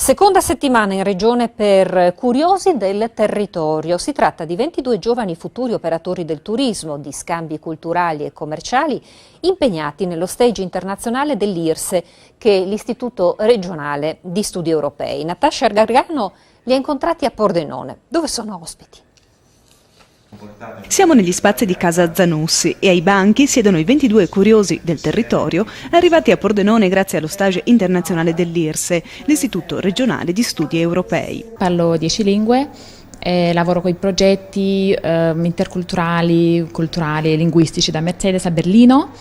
Seconda settimana in regione per curiosi del territorio. Si tratta di 22 giovani futuri operatori del turismo, di scambi culturali e commerciali, impegnati nello stage internazionale dell'IRSE, che è l'Istituto regionale di studi europei. Natascia Gargano li ha incontrati a Pordenone, dove sono ospiti. Siamo negli spazi di Casa Zanussi e ai banchi siedono i 22 curiosi del territorio arrivati a Pordenone grazie allo stage internazionale dell'IRSE, l'Istituto regionale di studi europei. Parlo 10 lingue, lavoro con i progetti interculturali, culturali e linguistici da Mercedes a Berlino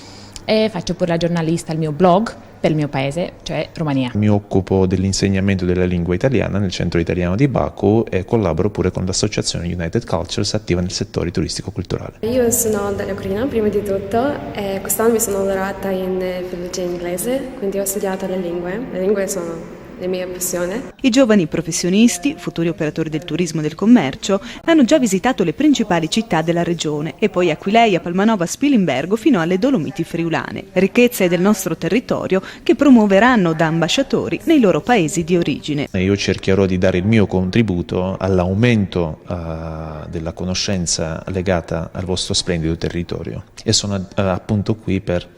e faccio pure la giornalista al mio blog per il mio paese, cioè Romania. Mi occupo dell'insegnamento della lingua italiana nel centro italiano di Baku e collaboro pure con l'associazione United Cultures attiva nel settore turistico-culturale. Io sono dall'Ucraina prima di tutto e quest'anno mi sono laureata in filologia inglese, quindi ho studiato le lingue sono la mia passione. I giovani professionisti, futuri operatori del turismo e del commercio, hanno già visitato le principali città della regione e poi Aquileia, Palmanova, Spilimbergo fino alle Dolomiti friulane, ricchezze del nostro territorio che promuoveranno da ambasciatori nei loro paesi di origine. Io cercherò di dare il mio contributo all'aumento della conoscenza legata al vostro splendido territorio e sono appunto qui per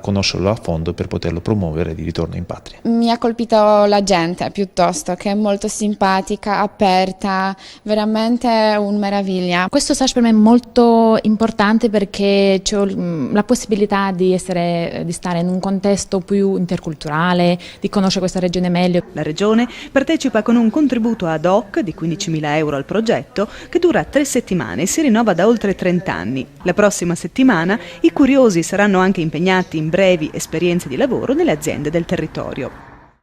conoscerlo a fondo per poterlo promuovere di ritorno in patria. Mi ha colpito la gente piuttosto, che è molto simpatica, aperta, veramente una meraviglia. Questo stage per me è molto importante perché ho la possibilità di stare in un contesto più interculturale, di conoscere questa regione meglio. La regione partecipa con un contributo ad hoc di 15.000 euro al progetto che dura 3 settimane e si rinnova da oltre 30 anni. La prossima settimana i curiosi saranno anche impegnati in brevi esperienze di lavoro nelle aziende del territorio.